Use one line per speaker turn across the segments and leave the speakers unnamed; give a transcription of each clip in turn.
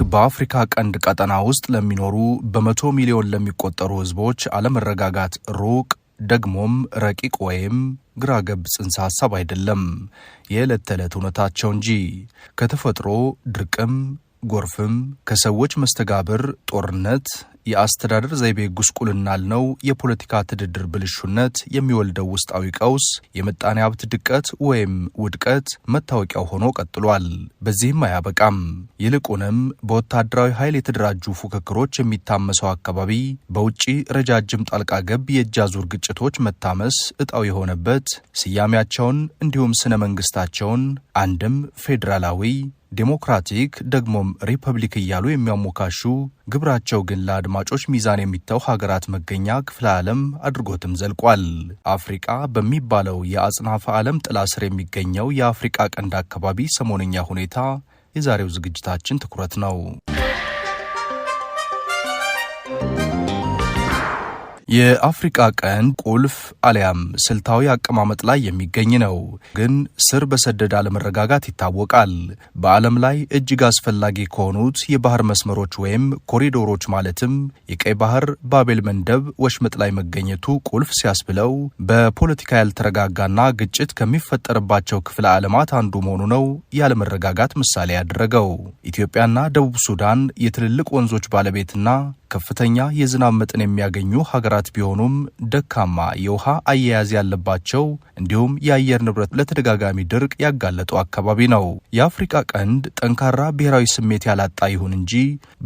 በአፍሪካ ቀንድ ቀጠና ውስጥ ለሚኖሩ በመቶ ሚሊዮን ለሚቆጠሩ ህዝቦች አለመረጋጋት ሩቅ ደግሞም ረቂቅ ወይም ግራገብ ጽንሰ ሐሳብ አይደለም፣ የዕለት ተዕለት እውነታቸው እንጂ። ከተፈጥሮ ድርቅም ጎርፍም ከሰዎች መስተጋብር ጦርነት የአስተዳደር ዘይቤ ጉስቁልና ነው የፖለቲካ ትድድር ብልሹነት የሚወልደው ውስጣዊ ቀውስ የምጣኔ ሀብት ድቀት ወይም ውድቀት መታወቂያው ሆኖ ቀጥሏል። በዚህም አያበቃም። ይልቁንም በወታደራዊ ኃይል የተደራጁ ፉክክሮች የሚታመሰው አካባቢ በውጪ ረጃጅም ጣልቃ ገብ የእጅ አዙር ግጭቶች መታመስ እጣው የሆነበት ስያሜያቸውን እንዲሁም ስነ መንግስታቸውን አንድም ፌዴራላዊ ዴሞክራቲክ ደግሞም ሪፐብሊክ እያሉ የሚያሞካሹ ግብራቸው ግን ለአድማጮች ሚዛን የሚተው ሀገራት መገኛ ክፍለ ዓለም አድርጎትም ዘልቋል። አፍሪቃ በሚባለው የአጽናፈ ዓለም ጥላ ስር የሚገኘው የአፍሪቃ ቀንድ አካባቢ ሰሞነኛ ሁኔታ የዛሬው ዝግጅታችን ትኩረት ነው። የአፍሪቃ ቀንድ ቁልፍ አሊያም ስልታዊ አቀማመጥ ላይ የሚገኝ ነው። ግን ስር በሰደደ አለመረጋጋት ይታወቃል። በዓለም ላይ እጅግ አስፈላጊ ከሆኑት የባህር መስመሮች ወይም ኮሪዶሮች ማለትም የቀይ ባህር ባቤል መንደብ ወሽመጥ ላይ መገኘቱ ቁልፍ ሲያስብለው፣ በፖለቲካ ያልተረጋጋና ግጭት ከሚፈጠርባቸው ክፍለ ዓለማት አንዱ መሆኑ ነው ያለመረጋጋት ምሳሌ ያደረገው። ኢትዮጵያና ደቡብ ሱዳን የትልልቅ ወንዞች ባለቤትና ከፍተኛ የዝናብ መጠን የሚያገኙ ሀገራት ቢሆኑም ደካማ የውሃ አያያዝ ያለባቸው እንዲሁም የአየር ንብረት ለተደጋጋሚ ድርቅ ያጋለጡ አካባቢ ነው። የአፍሪቃ ቀንድ ጠንካራ ብሔራዊ ስሜት ያላጣ ይሁን እንጂ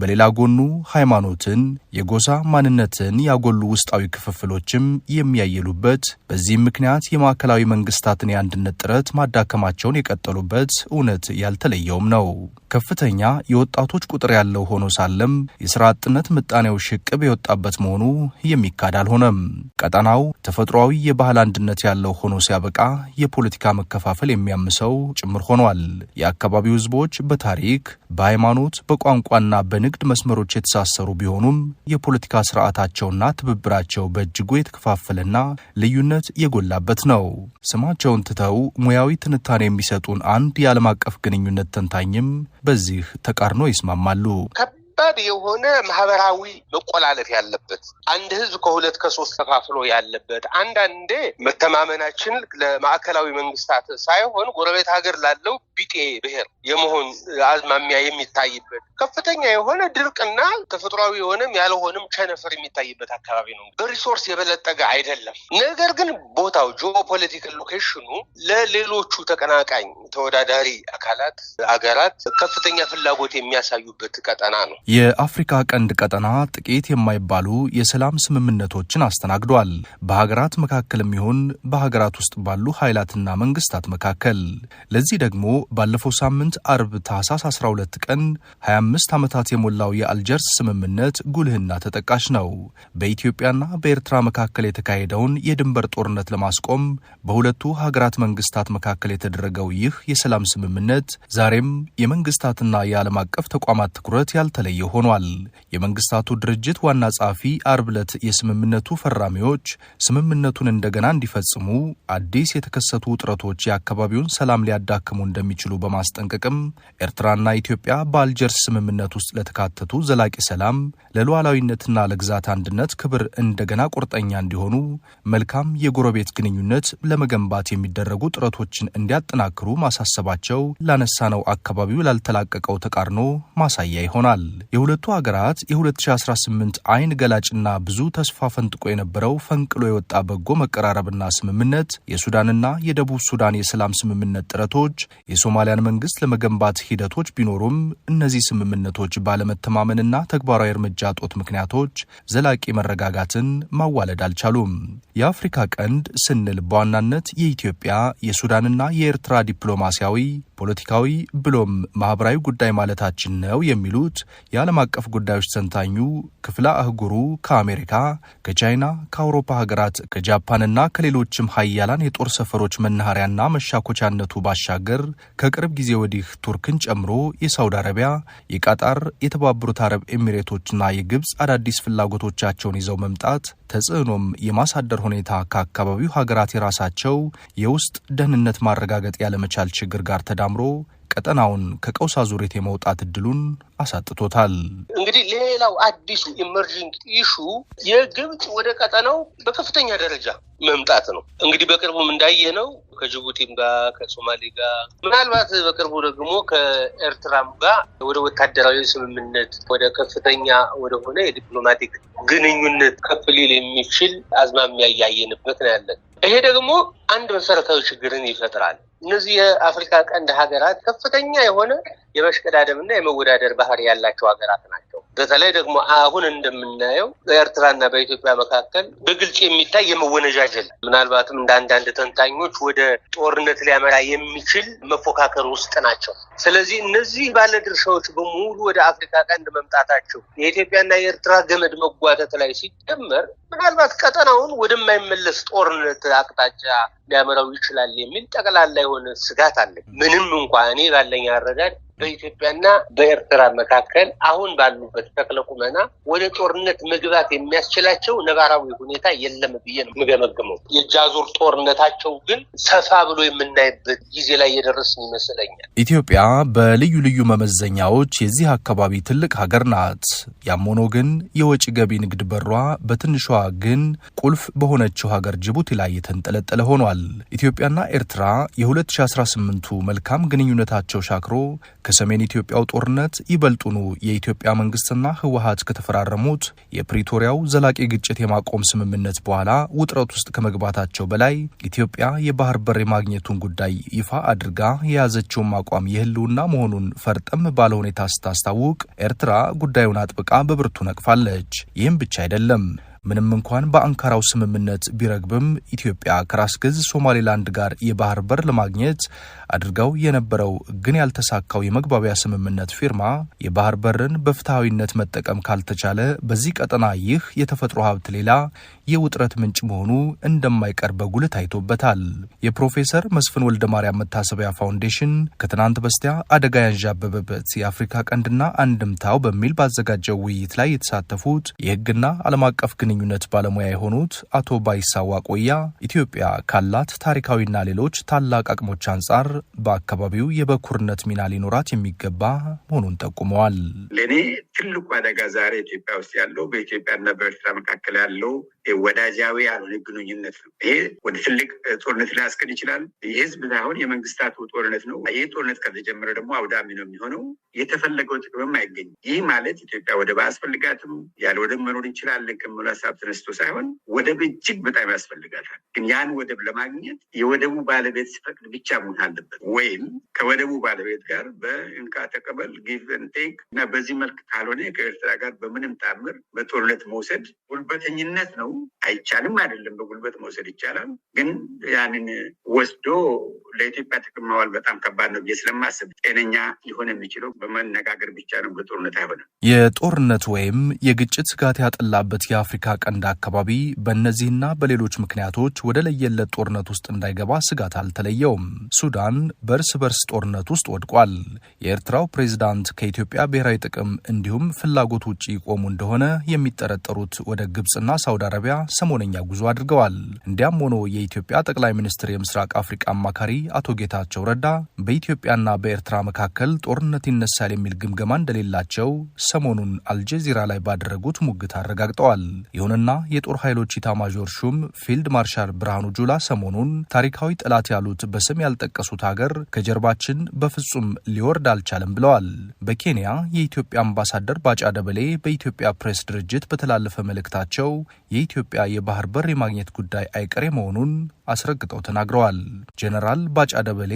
በሌላ ጎኑ ሃይማኖትን፣ የጎሳ ማንነትን ያጎሉ ውስጣዊ ክፍፍሎችም የሚያየሉበት፣ በዚህም ምክንያት የማዕከላዊ መንግስታትን የአንድነት ጥረት ማዳከማቸውን የቀጠሉበት እውነት ያልተለየውም ነው። ከፍተኛ የወጣቶች ቁጥር ያለው ሆኖ ሳለም የሥራ አጥነት ምጣኔው ሽቅብ የወጣበት መሆኑ የሚካድ አልሆነም። ቀጠናው ተፈጥሯዊ የባህል አንድነት ያለው ሆኖ ሲያበቃ የፖለቲካ መከፋፈል የሚያምሰው ጭምር ሆኗል። የአካባቢው ህዝቦች በታሪክ በሃይማኖት በቋንቋና በንግድ መስመሮች የተሳሰሩ ቢሆኑም የፖለቲካ ስርዓታቸውና ትብብራቸው በእጅጉ የተከፋፈለና ልዩነት የጎላበት ነው። ስማቸውን ትተው ሙያዊ ትንታኔ የሚሰጡን አንድ የዓለም አቀፍ ግንኙነት ተንታኝም በዚህ ተቃርኖ ይስማማሉ።
ከባድ የሆነ ማህበራዊ መቆላለፍ ያለበት፣ አንድ ህዝብ ከሁለት ከሶስት ተፋፍሎ ያለበት፣ አንዳንዴ መተማመናችን ለማዕከላዊ መንግስታት ሳይሆን ጎረቤት ሀገር ላለው ቢጤ ብሔር የመሆን አዝማሚያ የሚታይበት፣ ከፍተኛ የሆነ ድርቅና ተፈጥሯዊ የሆነም ያልሆነም ቸነፈር የሚታይበት አካባቢ ነው። በሪሶርስ የበለጠገ አይደለም። ነገር ግን ቦታው ጂኦፖለቲካል ሎኬሽኑ ለሌሎቹ ተቀናቃኝ ተወዳዳሪ አካላት አገራት ከፍተኛ ፍላጎት የሚያሳዩበት ቀጠና ነው።
የአፍሪካ ቀንድ ቀጠና ጥቂት የማይባሉ የሰላም ስምምነቶችን አስተናግዷል። በሀገራት መካከልም ይሁን በሀገራት ውስጥ ባሉ ኃይላትና መንግስታት መካከል። ለዚህ ደግሞ ባለፈው ሳምንት አርብ ታህሳስ 12 ቀን 25 ዓመታት የሞላው የአልጀርስ ስምምነት ጉልህና ተጠቃሽ ነው። በኢትዮጵያና በኤርትራ መካከል የተካሄደውን የድንበር ጦርነት ለማስቆም በሁለቱ ሀገራት መንግስታት መካከል የተደረገው ይህ የሰላም ስምምነት ዛሬም የመንግስታትና የዓለም አቀፍ ተቋማት ትኩረት ያልተለየ ሆኗል። የመንግስታቱ ድርጅት ዋና ጸሐፊ አርብ ዕለት የስምምነቱ ፈራሚዎች ስምምነቱን እንደገና እንዲፈጽሙ አዲስ የተከሰቱ ውጥረቶች የአካባቢውን ሰላም ሊያዳክሙ እንደሚችሉ በማስጠንቀቅም ኤርትራና ኢትዮጵያ በአልጀርስ ስምምነት ውስጥ ለተካተቱ ዘላቂ ሰላም፣ ለሉዓላዊነትና ለግዛት አንድነት ክብር እንደገና ቁርጠኛ እንዲሆኑ መልካም የጎረቤት ግንኙነት ለመገንባት የሚደረጉ ጥረቶችን እንዲያጠናክሩ ማሳሰባቸው ላነሳነው አካባቢው ላልተላቀቀው ተቃርኖ ማሳያ ይሆናል። የሁለቱ ሀገራት የ2018 አይን ገላጭና ብዙ ተስፋ ፈንጥቆ የነበረው ፈንቅሎ የወጣ በጎ መቀራረብና ስምምነት፣ የሱዳንና የደቡብ ሱዳን የሰላም ስምምነት ጥረቶች፣ የሶማሊያን መንግስት ለመገንባት ሂደቶች ቢኖሩም እነዚህ ስምምነቶች ባለመተማመንና ተግባራዊ እርምጃ ጦት ምክንያቶች ዘላቂ መረጋጋትን ማዋለድ አልቻሉም። የአፍሪካ ቀንድ ስንል በዋናነት የኢትዮጵያ የሱዳንና የኤርትራ ዲፕሎማሲያዊ፣ ፖለቲካዊ ብሎም ማህበራዊ ጉዳይ ማለታችን ነው የሚሉት የዓለም አቀፍ ጉዳዮች ተንታኙ ክፍለ አህጉሩ ከአሜሪካ፣ ከቻይና፣ ከአውሮፓ ሀገራት፣ ከጃፓንና ከሌሎችም ሀያላን የጦር ሰፈሮች መናኸሪያና መሻኮቻነቱ ባሻገር ከቅርብ ጊዜ ወዲህ ቱርክን ጨምሮ የሳውዲ አረቢያ፣ የቃጣር፣ የተባበሩት አረብ ኤሚሬቶችና የግብፅ አዳዲስ ፍላጎቶቻቸውን ይዘው መምጣት ተጽዕኖም የማሳደር ሁኔታ ከአካባቢው ሀገራት የራሳቸው የውስጥ ደህንነት ማረጋገጥ ያለመቻል ችግር ጋር ተዳምሮ ቀጠናውን ከቀውስ አዙሪት የመውጣት እድሉን አሳጥቶታል።
እንግዲህ ሌላው አዲሱ ኢመርጂንግ ኢሹ የግብጽ ወደ ቀጠናው በከፍተኛ ደረጃ መምጣት ነው። እንግዲህ በቅርቡም እንዳየነው ከጅቡቲም ጋር ከሶማሌ ጋር ምናልባት በቅርቡ ደግሞ ከኤርትራም ጋር ወደ ወታደራዊ ስምምነት ወደ ከፍተኛ ወደሆነ የዲፕሎማቲክ ግንኙነት ከፍ ሊል የሚችል አዝማሚያ እያየንበት ነው ያለን። ይሄ ደግሞ አንድ መሰረታዊ ችግርን ይፈጥራል። እነዚህ የአፍሪካ ቀንድ ሀገራት ከፍተኛ የሆነ የመሽቀዳደምና የመወዳደር ባህሪ ያላቸው ሀገራት ናቸው። በተለይ ደግሞ አሁን እንደምናየው በኤርትራና በኢትዮጵያ መካከል በግልጽ የሚታይ የመወነጃጀል ምናልባትም እንደ አንዳንድ ተንታኞች ወደ ጦርነት ሊያመራ የሚችል መፎካከር ውስጥ ናቸው። ስለዚህ እነዚህ ባለድርሻዎች በሙሉ ወደ አፍሪካ ቀንድ መምጣታቸው የኢትዮጵያና የኤርትራ ገመድ መጓተት ላይ ሲጨመር ምናልባት ቀጠናውን ወደማይመለስ ጦርነት አቅጣጫ ሊያመራው ይችላል የሚል ጠቅላላ የሆነ ስጋት አለ። ምንም እንኳን እኔ ባለኝ አረዳድ በኢትዮጵያና በኤርትራ መካከል አሁን ባሉበት ተክለ ቁመና ወደ ጦርነት መግባት የሚያስችላቸው ነባራዊ ሁኔታ የለም ብዬ ነው የምገመግመው። የእጅ አዙር ጦርነታቸው ግን ሰፋ ብሎ የምናይበት ጊዜ ላይ የደረስን ይመስለኛል።
ኢትዮጵያ በልዩ ልዩ መመዘኛዎች የዚህ አካባቢ ትልቅ ሀገር ናት። ያም ሆኖ ግን የወጪ ገቢ ንግድ በሯ በትንሿ ግን ቁልፍ በሆነችው ሀገር ጅቡቲ ላይ የተንጠለጠለ ሆኗል። ኢትዮጵያና ኤርትራ የ2018ቱ መልካም ግንኙነታቸው ሻክሮ ከሰሜን ኢትዮጵያው ጦርነት ይበልጡኑ የኢትዮጵያ መንግስትና ህወሓት ከተፈራረሙት የፕሪቶሪያው ዘላቂ ግጭት የማቆም ስምምነት በኋላ ውጥረት ውስጥ ከመግባታቸው በላይ ኢትዮጵያ የባህር በር የማግኘቱን ጉዳይ ይፋ አድርጋ የያዘችውን አቋም የህልውና መሆኑን ፈርጠም ባለ ሁኔታ ስታስታውቅ፣ ኤርትራ ጉዳዩን አጥብቃ በብርቱ ነቅፋለች። ይህም ብቻ አይደለም። ምንም እንኳን በአንካራው ስምምነት ቢረግብም ኢትዮጵያ ከራስ ገዝ ሶማሌላንድ ጋር የባህር በር ለማግኘት አድርገው የነበረው ግን ያልተሳካው የመግባቢያ ስምምነት ፊርማ የባህር በርን በፍትሐዊነት መጠቀም ካልተቻለ በዚህ ቀጠና ይህ የተፈጥሮ ሀብት ሌላ የውጥረት ምንጭ መሆኑ እንደማይቀር በጉልህ ታይቶበታል። የፕሮፌሰር መስፍን ወልደ ማርያም መታሰቢያ ፋውንዴሽን ከትናንት በስቲያ አደጋ ያንዣበበበት የአፍሪካ ቀንድና አንድምታው በሚል ባዘጋጀው ውይይት ላይ የተሳተፉት የህግና ዓለም አቀፍ ግንኙነት ባለሙያ የሆኑት አቶ ባይሳ ዋቆያ ኢትዮጵያ ካላት ታሪካዊና ሌሎች ታላቅ አቅሞች አንጻር በአካባቢው የበኩርነት ሚና ሊኖራት የሚገባ መሆኑን ጠቁመዋል።
ለኔ ትልቁ አደጋ ዛሬ ኢትዮጵያ ውስጥ ያለው በኢትዮጵያና በኤርትራ መካከል ያለው ወዳጃዊ ያልሆነ ግንኙነት ነው። ይሄ ወደ ትልቅ ጦርነት ሊያስከድ ይችላል። የህዝብ ሳይሆን የመንግስታቱ ጦርነት ነው። ይህ ጦርነት ከተጀመረ ደግሞ አውዳሚ ነው የሚሆነው። የተፈለገው ጥቅምም አይገኝም። ይህ ማለት ኢትዮጵያ ወደብ አያስፈልጋትም፣ ያለ ወደብ መኖር እንችላለን ከሚል ሀሳብ ተነስቶ ሳይሆን ወደብ እጅግ በጣም ያስፈልጋታል። ግን ያን ወደብ ለማግኘት የወደቡ ባለቤት ሲፈቅድ ብቻ መሆን አለበት። ወይም ከወደቡ ባለቤት ጋር በእንካ ተቀበል ጊቭ ኤንድ ቴክ እና በዚህ መልክ ካልሆነ ከኤርትራ ጋር በምንም ታምር በጦርነት መውሰድ ጉልበተኝነት ነው። አይቻልም አይደለም፣ በጉልበት መውሰድ ይቻላል። ግን ያንን ወስዶ ለኢትዮጵያ ጥቅም ማዋል በጣም ከባድ ነው ብዬ ስለማስብ ጤነኛ ሊሆን የሚችለው በመነጋገር ብቻ ነው፣ በጦርነት አይሆንም።
የጦርነት ወይም የግጭት ስጋት ያጠላበት የአፍሪካ ቀንድ አካባቢ በእነዚህና በሌሎች ምክንያቶች ወደ ለየለት ጦርነት ውስጥ እንዳይገባ ስጋት አልተለየውም። ሱዳን በእርስ በርስ ጦርነት ውስጥ ወድቋል። የኤርትራው ፕሬዝዳንት ከኢትዮጵያ ብሔራዊ ጥቅም እንዲሁም ፍላጎት ውጭ ይቆሙ እንደሆነ የሚጠረጠሩት ወደ ግብጽና ሳውዲ አረቢያ ሰሞነኛ ጉዞ አድርገዋል። እንዲያም ሆኖ የኢትዮጵያ ጠቅላይ ሚኒስትር የምስራቅ አፍሪካ አማካሪ አቶ ጌታቸው ረዳ በኢትዮጵያና በኤርትራ መካከል ጦርነት ይነሳል የሚል ግምገማ እንደሌላቸው ሰሞኑን አልጀዚራ ላይ ባደረጉት ሙግት አረጋግጠዋል። ይሁንና የጦር ኃይሎች ኢታማዦር ሹም ፊልድ ማርሻል ብርሃኑ ጁላ ሰሞኑን ታሪካዊ ጠላት ያሉት በስም ያልጠቀሱት ሀገር ከጀርባችን በፍጹም ሊወርድ አልቻለም ብለዋል። በኬንያ የኢትዮጵያ አምባሳደር ባጫ ደበሌ በኢትዮጵያ ፕሬስ ድርጅት በተላለፈ መልእክታቸው የኢትዮጵያ የባህር በር የማግኘት ጉዳይ አይቀሬ መሆኑን አስረግጠው ተናግረዋል። ጄኔራል ባጫ ደበሌ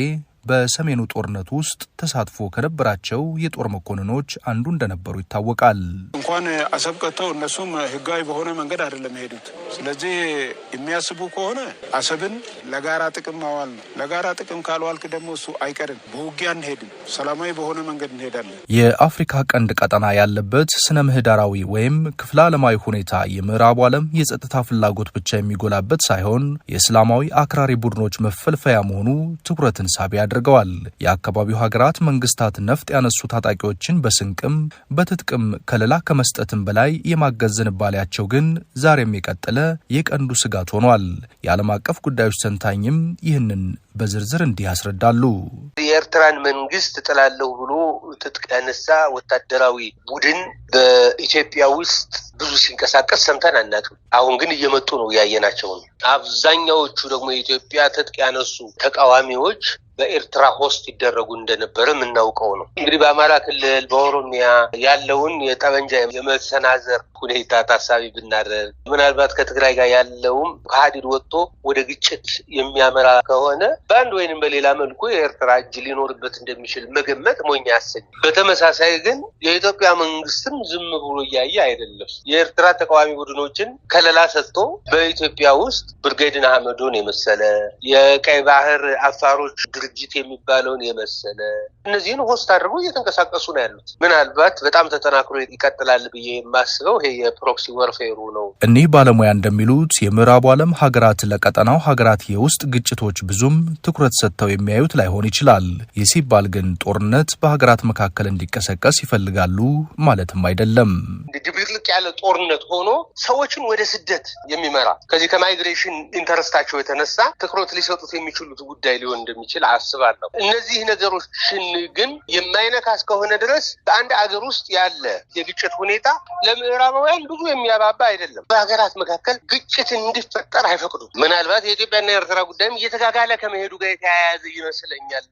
በሰሜኑ ጦርነት ውስጥ ተሳትፎ ከነበራቸው የጦር መኮንኖች አንዱ እንደነበሩ ይታወቃል።
እንኳን አሰብ ቀጥተው እነሱም ህጋዊ በሆነ መንገድ አይደለም የሄዱት። ስለዚህ የሚያስቡ ከሆነ አሰብን ለጋራ ጥቅም ማዋል ነው። ለጋራ ጥቅም ካልዋልክ ደግሞ እሱ አይቀርም። በውጊያ እንሄድም፣ ሰላማዊ በሆነ መንገድ እንሄዳለን።
የአፍሪካ ቀንድ ቀጠና ያለበት ስነ ምህዳራዊ ወይም ክፍለ ዓለማዊ ሁኔታ የምዕራቡ ዓለም የጸጥታ ፍላጎት ብቻ የሚጎላበት ሳይሆን የእስላማዊ አክራሪ ቡድኖች መፈልፈያ መሆኑ ትኩረትን ሳቢ አድርገዋል። የአካባቢው ሀገራት መንግስታት ነፍጥ ያነሱ ታጣቂዎችን በስንቅም በትጥቅም ከለላ ከመስጠትም በላይ የማገዝ ዝንባሌያቸው ግን ዛሬም የቀጠለ የቀንዱ ስጋት ሆኗል። የዓለም አቀፍ ጉዳዮች ተንታኝም ይህንን በዝርዝር እንዲህ ያስረዳሉ።
የኤርትራን መንግስት ጥላለሁ ብሎ ትጥቅ ያነሳ ወታደራዊ ቡድን በኢትዮጵያ ውስጥ ብዙ ሲንቀሳቀስ ሰምተን አናውቅም። አሁን ግን እየመጡ ነው ያየናቸው። አብዛኛዎቹ ደግሞ የኢትዮጵያ ትጥቅ ያነሱ ተቃዋሚዎች በኤርትራ ሆስት ይደረጉ እንደነበረ የምናውቀው ነው። እንግዲህ በአማራ ክልል በኦሮሚያ ያለውን የጠመንጃ የመሰናዘር ሁኔታ ታሳቢ ብናደርግ ምናልባት ከትግራይ ጋር ያለውም ከሀዲድ ወጥቶ ወደ ግጭት የሚያመራ ከሆነ በአንድ ወይንም በሌላ መልኩ የኤርትራ እጅ ሊኖርበት እንደሚችል መገመት ሞኝ ያሰኝ። በተመሳሳይ ግን የኢትዮጵያ መንግስትም ዝም ብሎ እያየ አይደለም። የኤርትራ ተቃዋሚ ቡድኖችን ከለላ ሰጥቶ በኢትዮጵያ ውስጥ ብርጌድን አህመዶን የመሰለ የቀይ ባህር አፋሮች ድርጅት የሚባለውን የመሰለ እነዚህን ሆስት አድርገው እየተንቀሳቀሱ ነው ያሉት። ምናልባት በጣም ተጠናክሮ ይቀጥላል ብዬ የማስበው ይሄ የፕሮክሲ ወርፌሩ ነው።
እኒህ ባለሙያ እንደሚሉት የምዕራቡ ዓለም ሀገራት ለቀጠናው ሀገራት የውስጥ ግጭቶች ብዙም ትኩረት ሰጥተው የሚያዩት ላይሆን ይችላል። ይህ ሲባል ግን ጦርነት በሀገራት መካከል እንዲቀሰቀስ ይፈልጋሉ ማለትም አይደለም።
ድብልቅልቅ ያለ ጦርነት ሆኖ ሰዎችን ወደ ስደት የሚመራ ከዚህ ከማይግሬሽን ኢንተረስታቸው የተነሳ ትኩረት ሊሰጡት የሚችሉት ጉዳይ ሊሆን እንደሚችል አስባለሁ። እነዚህ ነገሮችን ግን የማይነካ እስከሆነ ድረስ በአንድ አገር ውስጥ ያለ የግጭት ሁኔታ ለምዕራባውያን ብዙ የሚያባባ አይደለም። በሀገራት መካከል ግጭት እንዲፈጠር አይፈቅዱም። ምናልባት የኢትዮጵያና የኤርትራ ጉዳይም እየተጋጋለ ከመሄዱ ጋር የተያያዘ ይመስለኛል።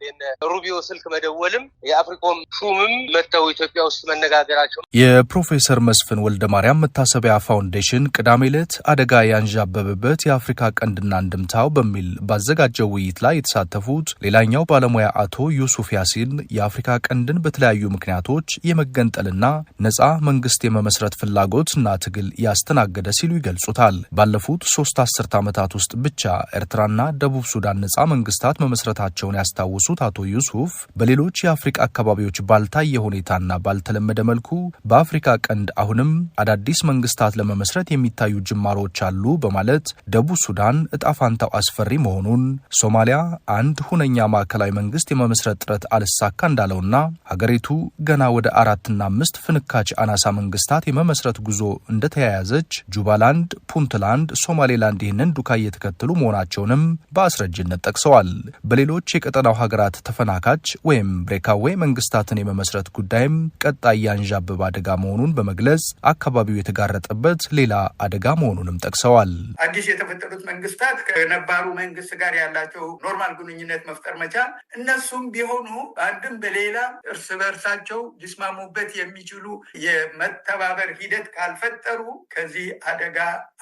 ሩቢዮ ስልክ መደወልም የአፍሪኮም ሹምም መጥተው ኢትዮጵያ ውስጥ መነጋገራቸው።
የፕሮፌሰር መስፍን ወልደ ማርያም መታሰቢያ ፋውንዴሽን ቅዳሜ ዕለት አደጋ ያንዣበበበት የአፍሪካ ቀንድና አንድምታው በሚል ባዘጋጀው ውይይት ላይ የተሳተፉት ሌላኛው ባለሙያ አቶ ዩሱፍ ያሲን የአፍሪካ ቀንድን በተለያዩ ምክንያቶች የመገንጠልና ነጻ መንግስት የመመስረት ፍላጎትና ትግል ያስተናገደ ሲሉ ይገልጹታል። ባለፉት 3 አስርት ዓመታት ውስጥ ብቻ ኤርትራና ደቡብ ሱዳን ነጻ መንግስታት መመስረታቸውን ያስታውሱት አቶ ዩሱፍ በሌሎች የአፍሪካ አካባቢዎች ባልታየ ሁኔታና ባልተለመደ መልኩ በአፍሪካ ቀንድ አሁንም አዳዲስ መንግስታት ለመመስረት የሚታዩ ጅማሮች አሉ በማለት ደቡብ ሱዳን እጣፋንታው አስፈሪ መሆኑን፣ ሶማሊያ አንድ ሁነኛ ማዕከላዊ መንግስት የመመስረት ጥረት አልሳካ እንዳለውና ሀገሪቱ ገና ወደ 4 እና 5 ፍንካች አናሳ መንግስታት የመመስረት ጉዞ እንደተያያዘች፣ ጁባላንድ፣ ፑንትላንድ፣ ሶማሌላንድ ይህንን ዱካ እየተከተሉ መሆናቸውንም በአስረጅነት ጠቅሰዋል። በሌሎች የቀጠናው ሀገራት ተፈናካች ወይም ብሬካዌ መንግስታትን የመመስረት ጉዳይም ቀጣይ ያንዣበበ አደጋ መሆኑን በመግለጽ አካባቢው የተጋረጠበት ሌላ አደጋ መሆኑንም ጠቅሰዋል።
አዲስ የተፈጠሩት መንግስታት ከነባሩ መንግስት ጋር ያላቸው ኖርማል ግንኙነት መፍጠር መቻል፣ እነሱም ቢሆኑ አንድም በሌላ እርስ በርሳቸው ሊስማሙበት የሚችሉ የመተባበር ሂደት ካልፈጠሩ ከዚህ አደጋ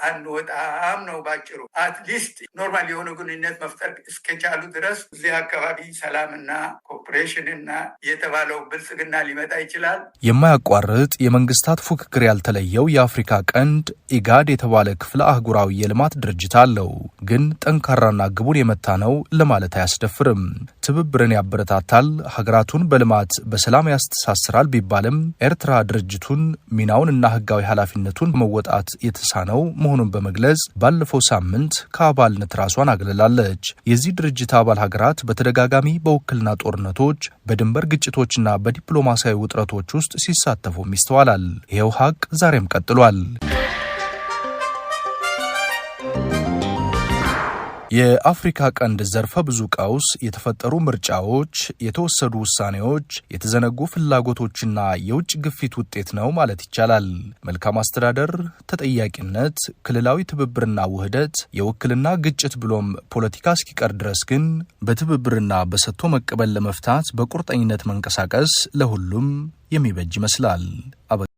አንወጣም ነው ባጭሩ። አትሊስት ኖርማል የሆነ ግንኙነት መፍጠር እስከቻሉ ድረስ እዚህ አካባቢ ሰላምና ኮኦፕሬሽንና የተባለው ብልጽግና ሊመጣ ይችላል።
የማያቋርጥ የመንግስታት ፉክክር ያልተለየው የአፍሪካ ቀንድ ኢጋድ የተባለ ክፍለ አህጉራዊ የልማት ድርጅት አለው። ግን ጠንካራና ግቡን የመታ ነው ለማለት አያስደፍርም። ትብብርን ያበረታታል፣ ሀገራቱን በልማት በሰላም ያስተሳስራል ቢባልም ኤርትራ ድርጅቱን ሚናውንና ህጋዊ ኃላፊነቱን መወጣት የተሳነው መሆኑን በመግለጽ ባለፈው ሳምንት ከአባልነት ራሷን አግልላለች። የዚህ ድርጅት አባል ሀገራት በተደጋጋሚ በውክልና ጦርነቶች፣ በድንበር ግጭቶችና በዲፕሎማሲያዊ ውጥረቶች ውስጥ ሲሳተፉም ይስተዋላል። ይኸው ሀቅ ዛሬም ቀጥሏል። የአፍሪካ ቀንድ ዘርፈ ብዙ ቀውስ፣ የተፈጠሩ ምርጫዎች፣ የተወሰዱ ውሳኔዎች፣ የተዘነጉ ፍላጎቶችና የውጭ ግፊት ውጤት ነው ማለት ይቻላል። መልካም አስተዳደር፣ ተጠያቂነት፣ ክልላዊ ትብብርና ውህደት፣ የውክልና ግጭት ብሎም ፖለቲካ እስኪቀር ድረስ ግን በትብብርና በሰጥቶ መቀበል ለመፍታት በቁርጠኝነት መንቀሳቀስ ለሁሉም የሚበጅ ይመስላል።